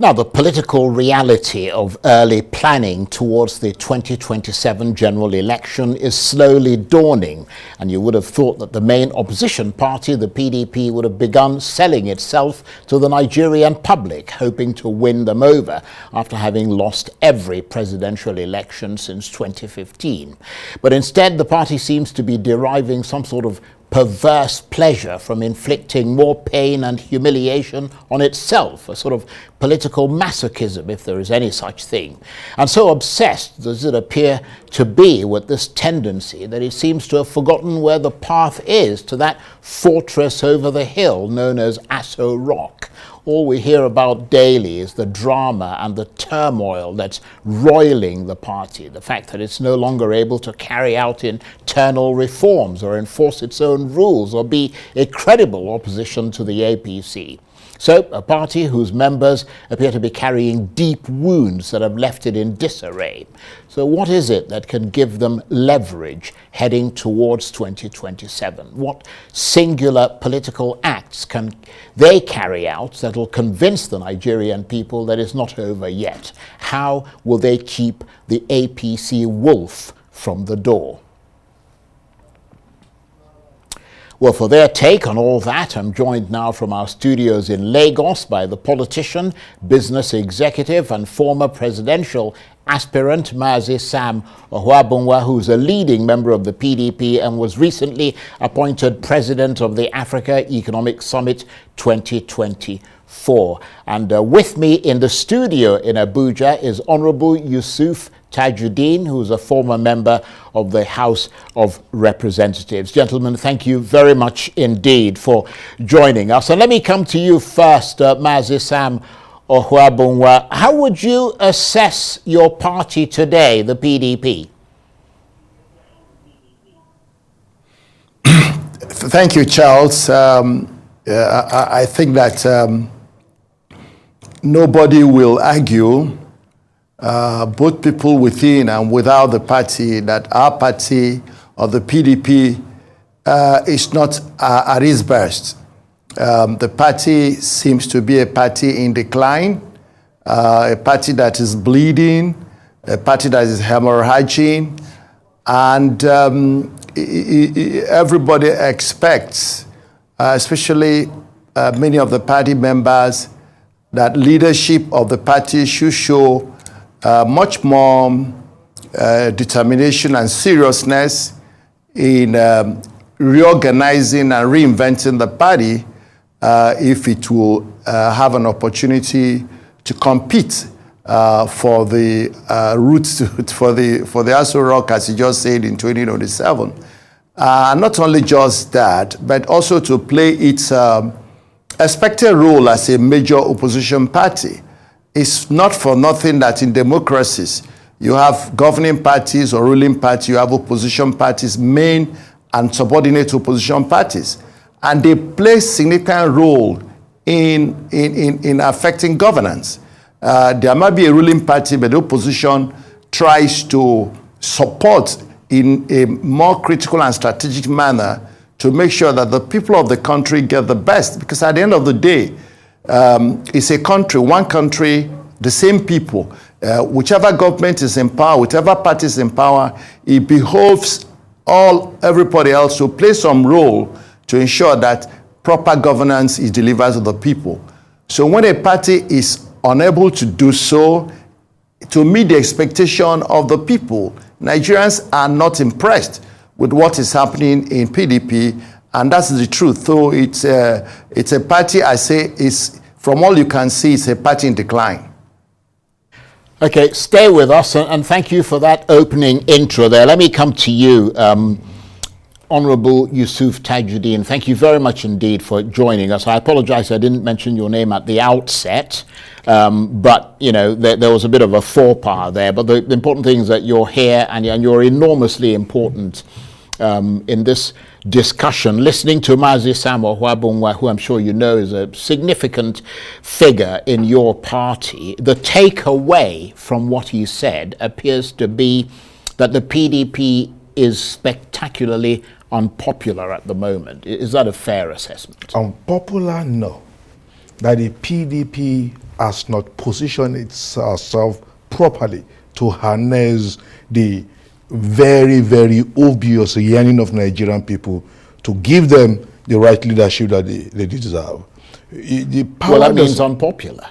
Now, the political reality of early planning towards the 2027 general election is slowly dawning, and you would have thought that the main opposition party, the PDP, would have begun selling itself to the Nigerian public, hoping to win them over after having lost every presidential election since 2015. But instead, the party seems to be deriving some sort of perverse pleasure from inflicting more pain and humiliation on itself, a sort of political masochism, if there is any such thing. And so obsessed does it appear to be with this tendency that it seems to have forgotten where the path is to that fortress over the hill known as Aso Rock. All we hear about daily is the drama and the turmoil that's roiling the party, the fact that it's no longer able to carry out internal reforms or enforce its own rules or be a credible opposition to the APC. So, a party whose members appear to be carrying deep wounds that have left it in disarray. So what is it that can give them leverage heading towards 2027? What singular political acts can they carry out that will convince the Nigerian people that it's not over yet? How will they keep the APC wolf from the door? Well, for their take on all that, I'm joined now from our studios in Lagos by the politician, business executive, and former presidential aspirant, Mazi Sam Ohuabunwa, who's a leading member of the PDP and was recently appointed president of the Africa Economic Summit 2024. And with me in the studio in Abuja is Honorable Yusuf Tajudeen, who's a former member of the House of Representatives. Gentlemen, thank you very much indeed for joining us. And let me come to you first, Mazi Sam Ohuabunwa. How would you assess your party today, the PDP? Thank you, Charles. I think that nobody will argue, both people within and without the party, that our party or the PDP is not at its best. The party seems to be a party in decline, a party that is bleeding, a party that is hemorrhaging, and everybody expects, especially many of the party members, that leadership of the party should show much more determination and seriousness in reorganizing and reinventing the party if it will have an opportunity to compete for the routes for the Aso Rock, as you just said, in 2027. Not only just that, but also to play its expected role as a major opposition party. It's not for nothing that in democracies you have governing parties or ruling parties, you have opposition parties, main and subordinate opposition parties. And they play a significant role in affecting governance. There might be a ruling party, but the opposition tries to support in a more critical and strategic manner to make sure that the people of the country get the best. Because at the end of the day, it's a country, one country, the same people. Whichever government is in power, whichever party is in power, it behoves everybody else to play some role to ensure that proper governance is delivered to the people. So when a party is unable to do so, to meet the expectation of the people, Nigerians are not impressed with what is happening in PDP, and that's the truth. So it's a party, I say, is from all you can see, it's a party in decline. Okay, stay with us, and thank you for that opening intro there. Let me come to you, Honorable Yusuf Tajudeen. Thank you very much indeed for joining us. I apologize I didn't mention your name at the outset, but you know there was a bit of a faux pas there. But the important thing is that you're here and you're enormously important in this discussion. Listening to Mazi Sam Ohuabunwa, who I'm sure you know is a significant figure in your party, the takeaway from what he said appears to be that the PDP is spectacularly unpopular at the moment. Is that a fair assessment? Unpopular? No. that the PDP has not positioned itself properly to harness the very, very obvious yearning of Nigerian people to give them the right leadership that they deserve. The power Well, that means unpopular.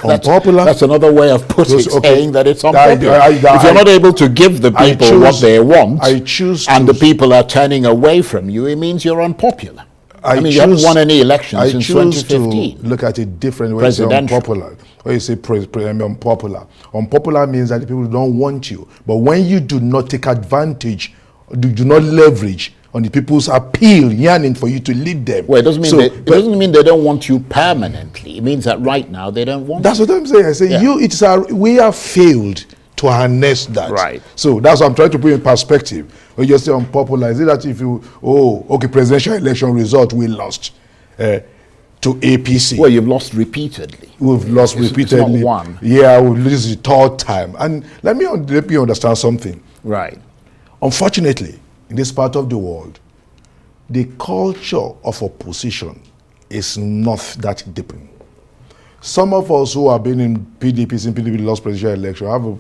Unpopular? That's another way of putting it, Okay. saying that it's unpopular. If you're not able to give the people what they want, and the people are turning away from you, it means you're unpopular. I mean, you haven't won any elections since 2015. To look at it different when you say unpopular. When you say unpopular. Unpopular means that the people don't want you. But when you do not take advantage, do not leverage on the people's appeal, yearning for you to lead them. Well, it doesn't mean it doesn't mean they don't want you permanently. It means that right now they don't want. That's what I'm saying. I say we have failed to harness that. Right. So that's what I'm trying to put in perspective. When you say unpopular, is it that if you presidential election result we lost to APC? Well, you've lost repeatedly. We've lost repeatedly. It's not one. Yeah, we've lost the third time. And let me understand something. Right. Unfortunately, in this part of the world, the culture of opposition is not that deepening. Some of us who have been in PDP lost presidential election have a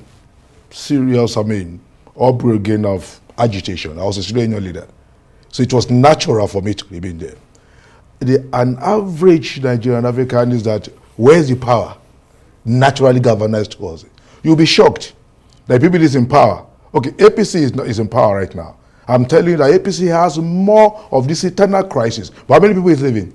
serious, upbringing of agitation. I was a student union leader. So it was natural for me to remain there. An average Nigerian African is that where's the power naturally galvanized towards it? You'll be shocked that people is in power. Okay, APC is in power right now. I'm telling you that APC has more of this eternal crisis. But how many people is living?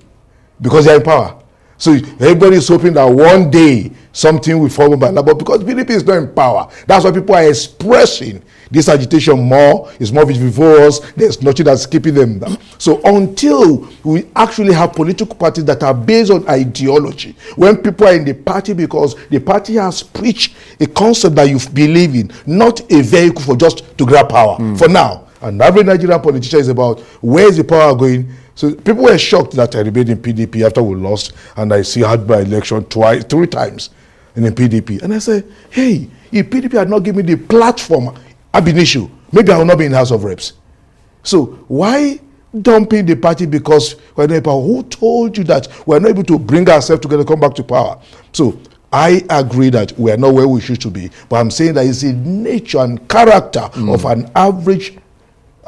Because they are in power. So everybody is hoping that one day something will fall by now. But because PDP is not in power, that's why people are expressing this agitation more. It's more vivacious. There's nothing that's keeping them down. So until we actually have political parties that are based on ideology, when people are in the party because the party has preached a concept that you believe in, not a vehicle for just to grab power. For now, an average Nigerian politician is about where is the power going. So people were shocked that I remained in PDP after we lost, and I had my election three times in the PDP. And I said, hey, if PDP had not given me the platform ab initio, maybe I will not be in the House of Reps. So why dumping the party because we're not in power? Who told you that we're not able to bring ourselves together, come back to power? So I agree that we are not where we should be, but I'm saying that it's the nature and character of an average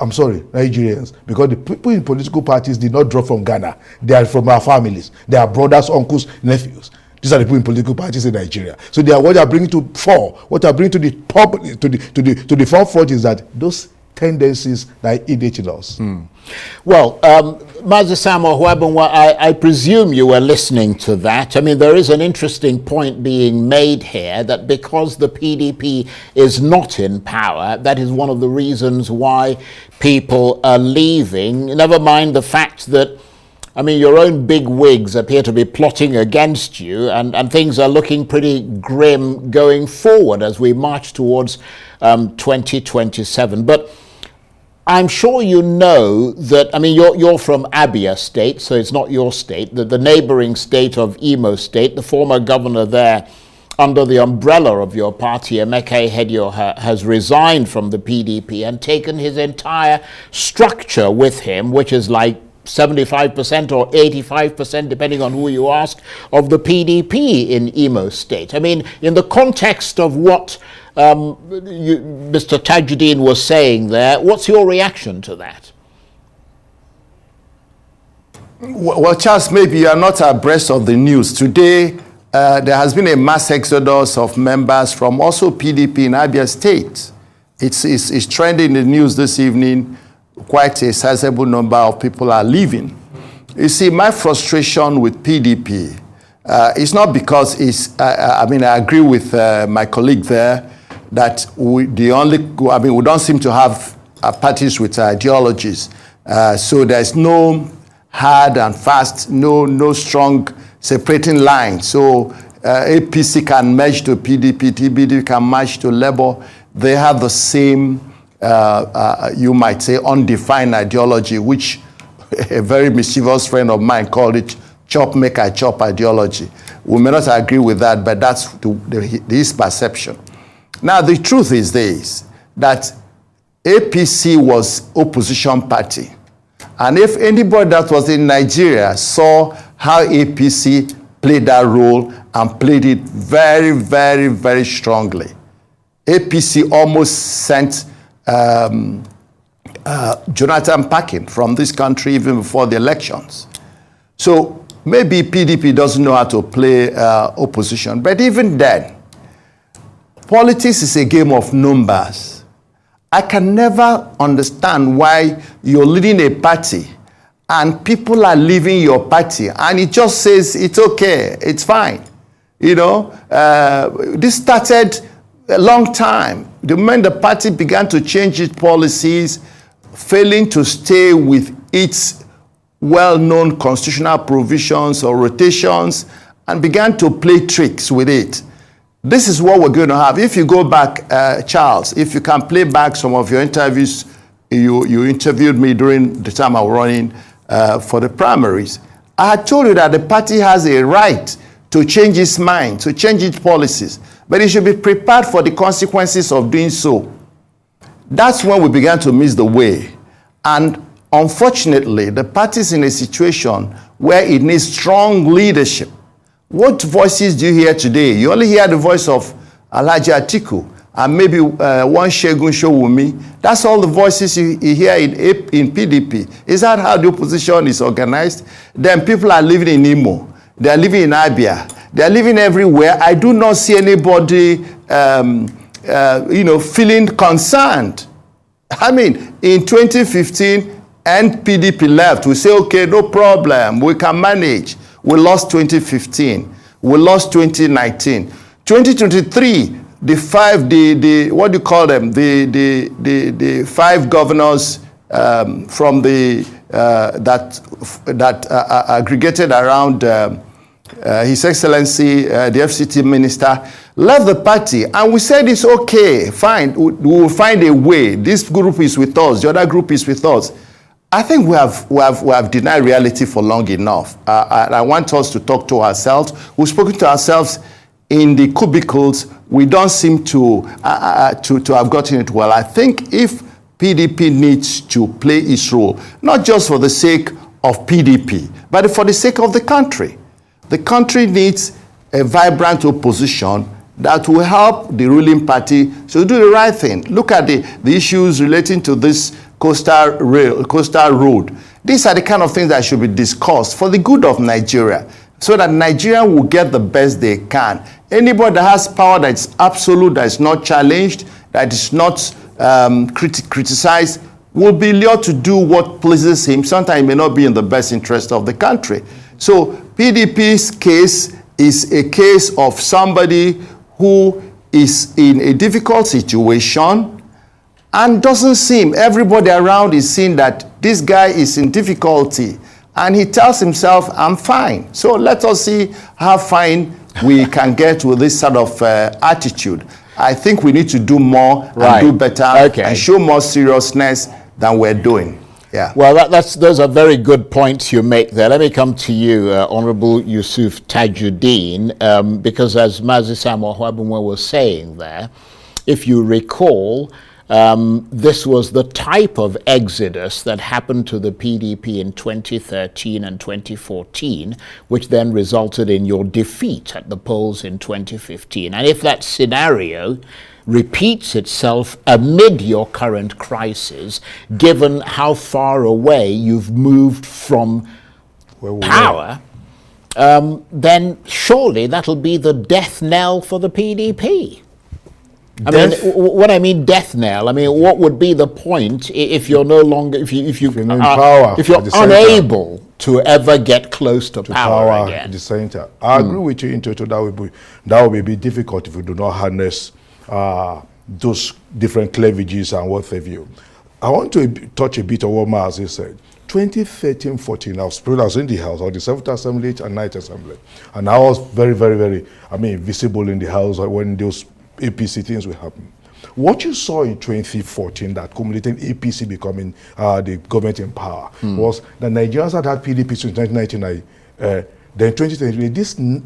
Nigerians, because the people in political parties did not drop from Ghana. They are from our families. They are brothers, uncles, nephews. These are the people in political parties in Nigeria. So they are what they are bringing to fore. What they are bringing to the public, to the forefront is that those tendencies that are innate in us. Well, Mazi Sam Ohuabunwa, I presume you were listening to that. I mean, there is an interesting point being made here that because the PDP is not in power, that is one of the reasons why people are leaving. Never mind the fact that, I mean, your own big wigs appear to be plotting against you, and things are looking pretty grim going forward as we march towards 2027. But I'm sure you know that, I mean, you're from Abia State, so it's not your state, the neighboring state of Imo State. The former governor there, under the umbrella of your party, Emeka Ihedioha, has resigned from the PDP and taken his entire structure with him, which is like 75% or 85%, depending on who you ask, of the PDP in Imo State. I mean, in the context of what Mr. Tajudeen was saying there, what's your reaction to that? Well, Charles, maybe you are not abreast of the news. Today, there has been a mass exodus of members from also PDP in Abia State. It's trending in the news this evening. Quite a sizable number of people are leaving. You see, my frustration with PDP is not because I agree with my colleague there that we don't seem to have parties with ideologies. So there's no hard and fast, no strong separating line. So APC can merge to PDP, TBD can merge to Labour. They have the same, you might say, undefined ideology, which a very mischievous friend of mine called it chop, make I chop ideology. We may not agree with that, but that's his perception. Now, the truth is this, that APC was opposition party. And if anybody that was in Nigeria saw how APC played that role and played it very, very, very strongly. APC almost sent Jonathan packing from this country even before the elections. So maybe PDP doesn't know how to play opposition, but even then, politics is a game of numbers. I can never understand why you're leading a party and people are leaving your party and it just says it's okay, it's fine. You know, this started a long time. The moment the party began to change its policies, failing to stay with its well-known constitutional provisions or rotations, and began to play tricks with it. This is what we're going to have. If you go back, Charles, if you can play back some of your interviews, you interviewed me during the time I was running for the primaries. I had told you that the party has a right to change its mind, to change its policies, but it should be prepared for the consequences of doing so. That's when we began to miss the way. And unfortunately, the party is in a situation where it needs strong leadership. What voices do you hear today? You only hear the voice of Alhaji Atiku and maybe one Segun Showumi. That's all the voices you hear in PDP. Is that how the opposition is organized? Then people are living in Imo. They are living in Abia. They are living everywhere. I do not see anybody, feeling concerned. I mean, in 2015, and PDP left. We say, okay, no problem. We can manage. We lost 2015. We lost 2019. 2023, what do you call them? The 5 governors from the that aggregated around His Excellency, the FCT minister, left the party, and we said it's okay, fine, we will find a way. This group is with us, the other group is with us. I think we have denied reality for long enough. I want us to talk to ourselves. We've spoken to ourselves in the cubicles. We don't seem to have gotten it well. I think if PDP needs to play its role, not just for the sake of PDP, but for the sake of the country. The country needs a vibrant opposition that will help the ruling party to do the right thing. Look at the issues relating to this coastal road. These are the kind of things that should be discussed for the good of Nigeria, so that Nigeria will get the best they can. Anybody that has power that is absolute, that is not challenged, that is not criticized, will be lured to do what pleases him. Sometimes it may not be in the best interest of the country. So PDP's case is a case of somebody who is in a difficult situation and doesn't seem, everybody around is seeing that this guy is in difficulty, and he tells himself, I'm fine. So let us see how fine we can get with this sort of attitude. I think we need to do more and do better and show more seriousness than we're doing. Yeah. Well, those are very good points you make there. Let me come to you, Honorable Yusuf Tajudeen, because as Mazi Sam Ohuabunwa was saying there, if you recall, this was the type of exodus that happened to the PDP in 2013 and 2014, which then resulted in your defeat at the polls in 2015. And if that scenario repeats itself amid your current crisis, given how far away you've moved from power, then surely that'll be the death knell for the PDP. I mean, what I mean death knell, I mean, what would be the point if you're no longer, if you're unable to ever get close to power again? At the center. I agree with you in total. That would be a bit difficult if we do not harness those different cleavages and what have you. I want to touch a bit on what Mazi said. 2013-14, I was in the House, or the 7th Assembly and 9th Assembly, and I was very, very, very, visible in the House when those APC things will happen. What you saw in 2014 that culminated in APC becoming the government in power was that Nigerians had had PDP since 1999. Then 2023,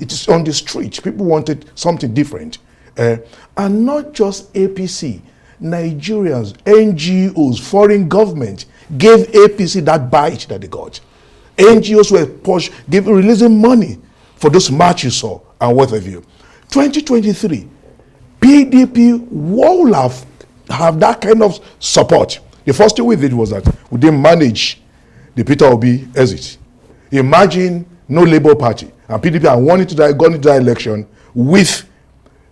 it is on the street. People wanted something different. And not just APC, Nigerians, NGOs, foreign government gave APC that bite that they got. NGOs were releasing money for those marches you saw and what have you. 2023, PDP will have that kind of support. The first thing we did was that we didn't manage the Peter Obi exit. Imagine no Labour Party and PDP had gone into that election with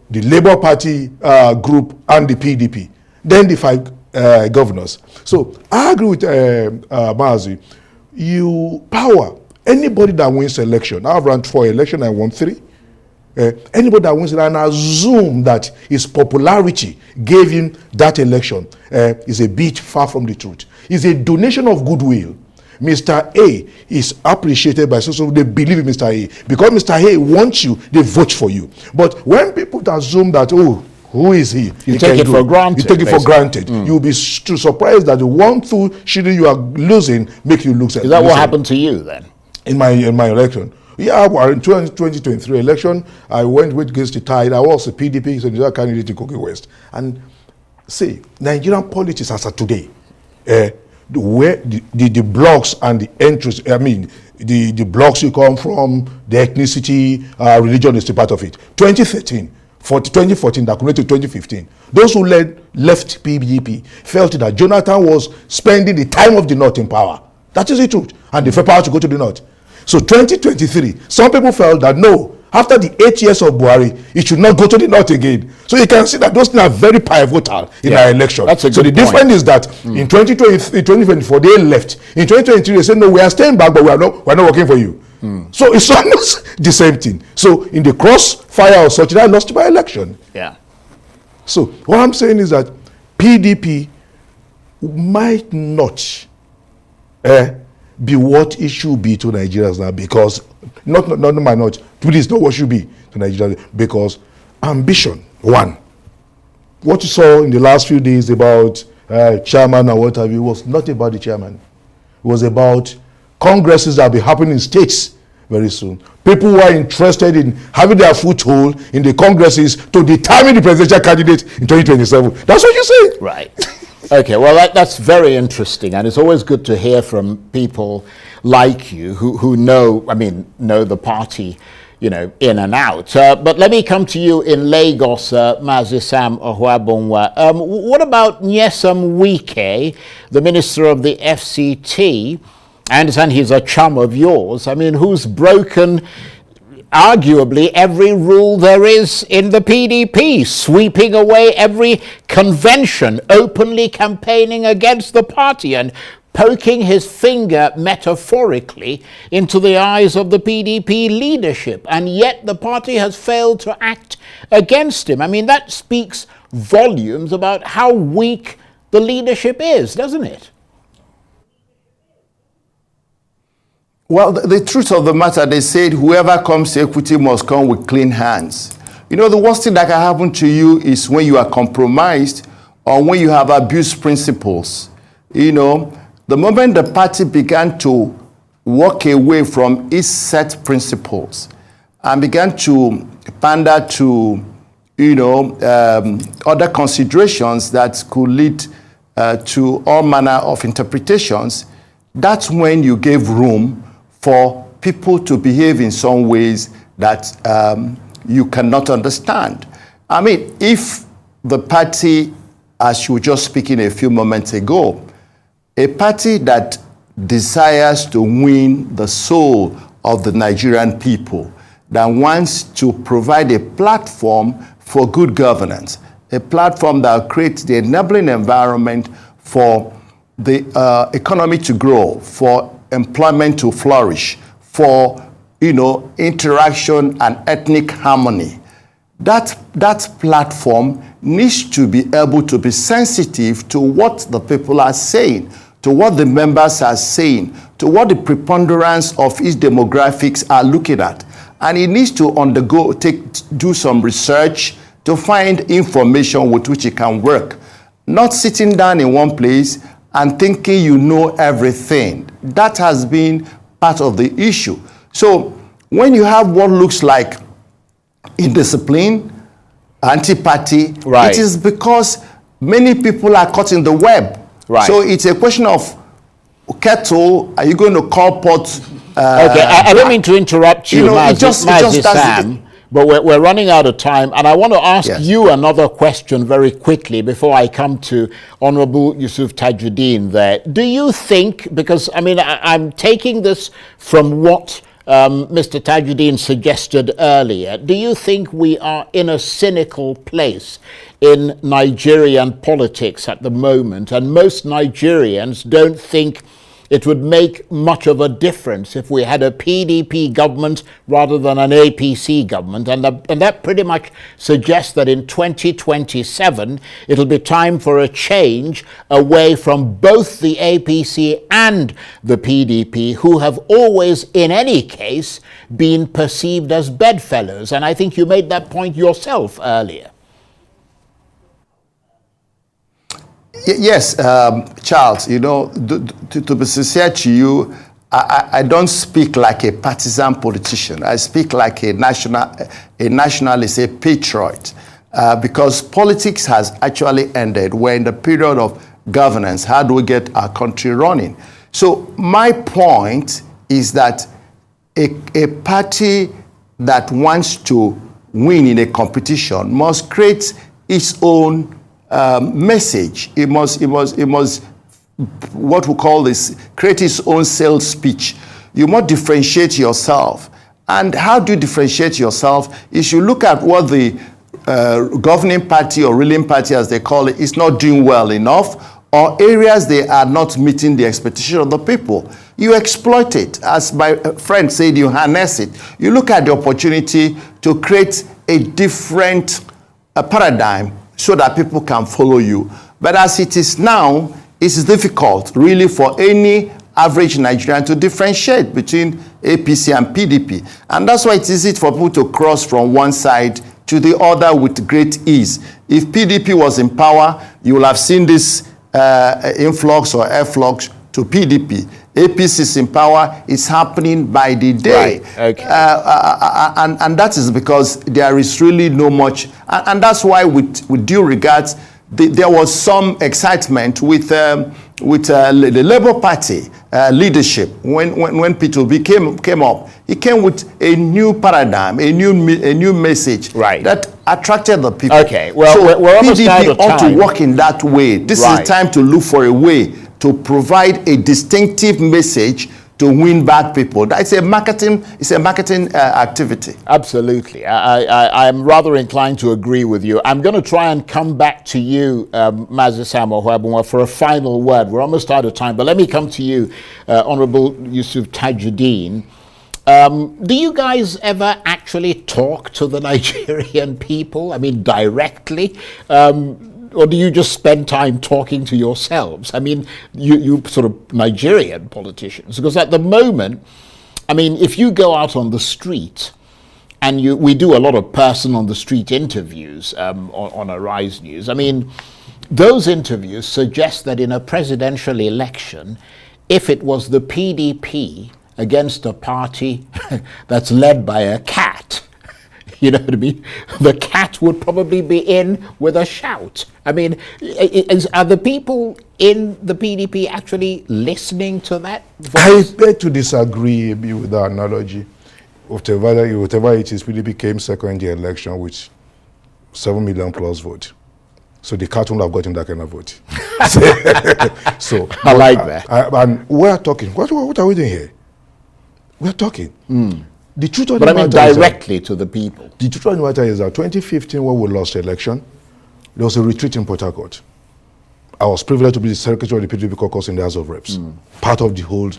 the Labour Party group and the PDP, then the 5 governors. So I agree with Mazi. You power anybody that wins election. I've run 4 elections, I won 3. Anybody that wins it and assume that his popularity gave him that election is a bit far from the truth. It's a donation of goodwill. Mr. A is appreciated by so they believe in Mr. A. Because Mr. A wants you, they vote for you. But when people assume that, oh, who is he? You take it for granted. You take it for granted. You'll be surprised that the 1-2 shooting you are losing make you look. Is that what happened to you then? In my election? Yeah, in 2023 election, I went against the tide. I was a PDP senatorial candidate in Kogi West. And see, Nigerian politics as of today, where the blocks and the entries, I mean, the blocks you come from, the ethnicity, religion is a part of it. 2014, that connected to 2015, those who left PDP felt that Jonathan was spending the time of the North in power. That is the truth. And the power to go to the North. So 2023, some people felt that no, after the 8 years of Buhari, it should not go to the North again. So you can see that those things are very pivotal in our election. That's a good so the difference is that in 2024, they left. In 2023, they said, no, we are staying back, but we're not working for you. So it's almost the same thing. So in the crossfire of such, I lost my election. Yeah. So what I'm saying is that PDP might not be what it should be to Nigerians now, because not please not what should be to Nigerians, because ambition, one. What you saw in the last few days about chairman and what have you was not about the chairman. It was about congresses that will be happening in states very soon. People who are interested in having their foothold in the congresses to determine the presidential candidate in 2027. That's what you say. Right. Okay, well, that's very interesting, and it's always good to hear from people like you who know the party, in and out. But let me come to you in Lagos, Mazi Sam Ohuabunwa. What about Nyesom Wike, the Minister of the FCT? I understand he's a chum of yours. Who's broken arguably every rule there is in the PDP, sweeping away every convention, openly campaigning against the party and poking his finger metaphorically into the eyes of the PDP leadership. And yet the party has failed to act against him. That speaks volumes about how weak the leadership is, doesn't it? Well, the truth of the matter, they said whoever comes to equity must come with clean hands. The worst thing that can happen to you is when you are compromised or when you have abused principles. The moment the party began to walk away from its set principles and began to pander to, other considerations that could lead to all manner of interpretations, that's when you gave room for people to behave in some ways that you cannot understand. If the party, as you were just speaking a few moments ago, a party that desires to win the soul of the Nigerian people, that wants to provide a platform for good governance, a platform that creates the enabling environment for the economy to grow, for employment to flourish, for interaction and ethnic harmony. That platform needs to be able to be sensitive to what the people are saying, to what the members are saying, to what the preponderance of its demographics are looking at. And it needs to do some research to find information with which it can work. Not sitting down in one place and thinking you know everything. That has been part of the issue. So when you have what looks like indiscipline, anti-party, right, it is because many people are caught in the web. Right. So it's a question of kettle, are you going to call pot Okay, I don't mean to interrupt you, Mazi Sam, but we're running out of time, and I want to ask you another question very quickly before I come to Honorable Yusuf Tajudeen there. Do you think, because, I mean, I'm taking this from what Mr. Tajudeen suggested earlier, do you think we are in a cynical place in Nigerian politics at the moment, and most Nigerians don't think it would make much of a difference if we had a PDP government rather than an APC government, and that pretty much suggests that in 2027 it'll be time for a change away from both the APC and the PDP, who have always, in any case, been perceived as bedfellows. And I think you made that point yourself earlier. Yes, Charles, you know, to be sincere to you, I don't speak like a partisan politician. I speak like a nationalist, a patriot, because politics has actually ended. We're in the period of governance. How do we get our country running? So my point is that a party that wants to win in a competition must create its own message. It must what we call this, create its own sales speech. You must differentiate yourself. And how do you differentiate yourself? Is you look at what the governing party or ruling party, as they call it, is not doing well enough, or areas they are not meeting the expectation of the people. You exploit it. As my friend said, you harness it. You look at the opportunity to create a different paradigm so that people can follow you. But as it is now, it's difficult really for any average Nigerian to differentiate between APC and PDP. And that's why it's easy for people to cross from one side to the other with great ease. If PDP was in power, you will have seen this influx or efflux to PDP. APC is in power, it's happening by the day. Right. Okay. And that is because there is really no much, and that's why with due regards, there was some excitement with the Labour Party leadership when Peter came up. He came with a new paradigm, a new message that attracted the people. Okay, well, so we're almost out PDP of time. ought to work in that way. This is the time to look for a way to provide a distinctive message to win back people. It's a marketing activity. Absolutely. I'm rather inclined to agree with you. I'm going to try and come back to you, Mazi Sam Ohuabunwa, for a final word. We're almost out of time, but let me come to you, Honorable Yusuf Tajudeen. Do you guys ever actually talk to the Nigerian people? I mean, directly? Or do you just spend time talking to yourselves? I mean, you sort of Nigerian politicians, because at the moment, I mean, if you go out on the street, and we do a lot of person on the street interviews on Arise News. I mean, those interviews suggest that in a presidential election, if it was the PDP against a party that's led by a cat, you know what I mean? The cat would probably be in with a shout. I mean, are the people in the PDP actually listening to that voice? I beg to disagree with that analogy. Whatever it is, PDP came second in the election with 7 million plus votes. So the cat won't have gotten that kind of vote. So I like that. And we're talking. What are we doing here? We're talking. The truth of the But I mean matter directly to the people. The truth of the matter is that 2015, when we lost the election, there was a retreat in Port Harcourt. I was privileged to be the secretary of the PDP caucus in the House of Reps, part of the whole.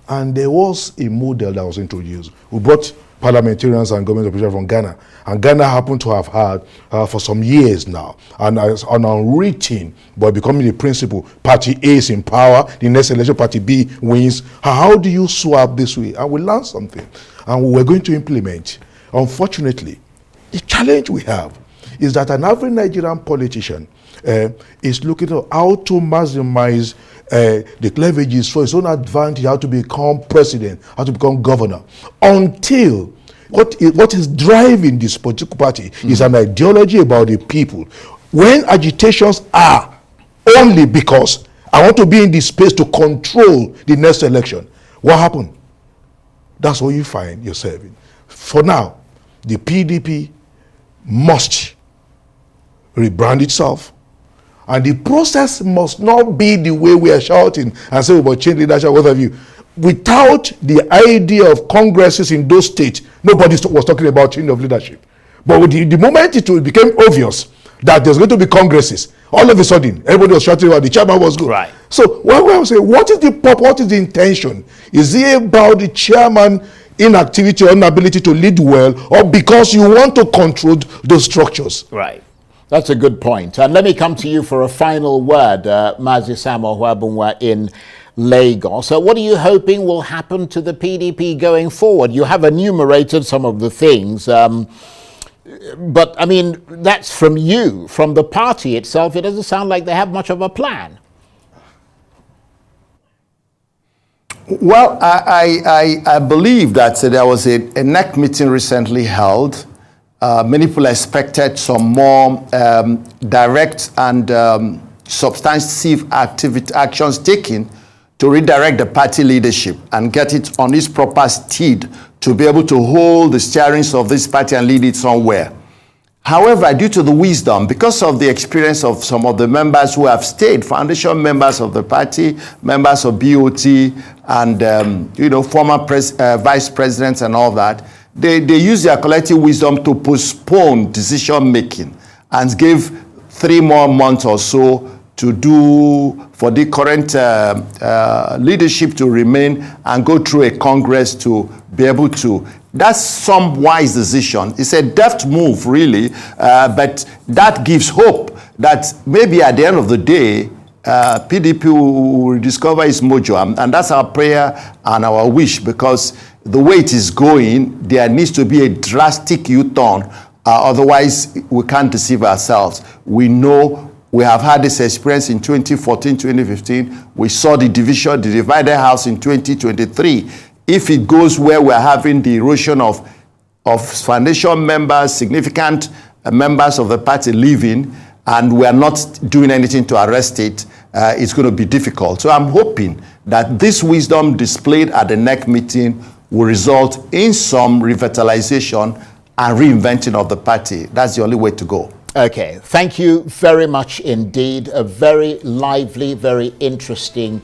And there was a model that was introduced. We brought parliamentarians and government officials from Ghana. And Ghana happened to have had, for some years now, and as an unwritten, but becoming the principle, party A is in power, the next election party B wins. How do you swap this way? And we learned something. And we're going to implement. Unfortunately, the challenge we have is that an average Nigerian politician is looking at how to maximize the cleavages for his own advantage, how to become president, how to become governor, until what is driving this political party is an ideology about the people. When agitations are only because I want to be in this space to control the next election, what happened? that's what you find yourself in. For now, the PDP must rebrand itself, and the process must not be the way we are shouting and say about change leadership, what have you. Without the idea of congresses in those states, nobody was talking about change of leadership. But with the moment it became obvious that there's going to be congresses, all of a sudden, everybody was shouting about the chairman was good. Right. So when I say, what is the purpose, what is the intention? Is it about the chairman inactivity or inability to lead well, or because you want to control those structures? Right. That's a good point. And let me come to you for a final word, Mazi Sam Ohuabunwa in Lagos. So what are you hoping will happen to the PDP going forward? You have enumerated some of the things, but I mean, that's from you, from the party itself. It doesn't sound like they have much of a plan. Well, I believe that there was a NEC meeting recently held. Many people expected some more direct and substantive actions taken to redirect the party leadership and get it on its proper steed to be able to hold the steerings of this party and lead it somewhere. However, due to the wisdom, because of the experience of some of the members who have stayed, foundation members of the party, members of BOT, and former vice presidents and all that, they use their collective wisdom to postpone decision making and give 3 more months or so to do for the current leadership to remain and go through a Congress to be able to. That's some wise decision. It's a deft move, really, but that gives hope that maybe at the end of the day, PDP will rediscover its mojo, and that's our prayer and our wish, because the way it is going, there needs to be a drastic U-turn. Otherwise, we can't deceive ourselves. We know we have had this experience in 2014, 2015. We saw the division, the divided house in 2023. If it goes where we're having the erosion of foundation members, significant members of the party leaving, and we're not doing anything to arrest it, it's going to be difficult. So I'm hoping that this wisdom displayed at the NEC meeting will result in some revitalization and reinventing of the party. That's the only way to go. Okay, thank you very much indeed. A very lively, very interesting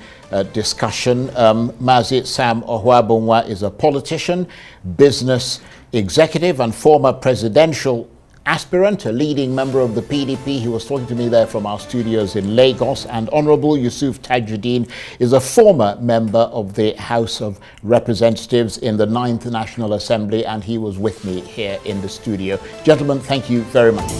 discussion. Mazi Sam Ohuabunwa is a politician, business executive, and former presidential aspirant, a leading member of the PDP. He was talking to me there from our studios in Lagos. And Honorable Yusuf Tajudeen is a former member of the House of Representatives in the 9th National Assembly, and he was with me here in the studio. Gentlemen, thank you very much.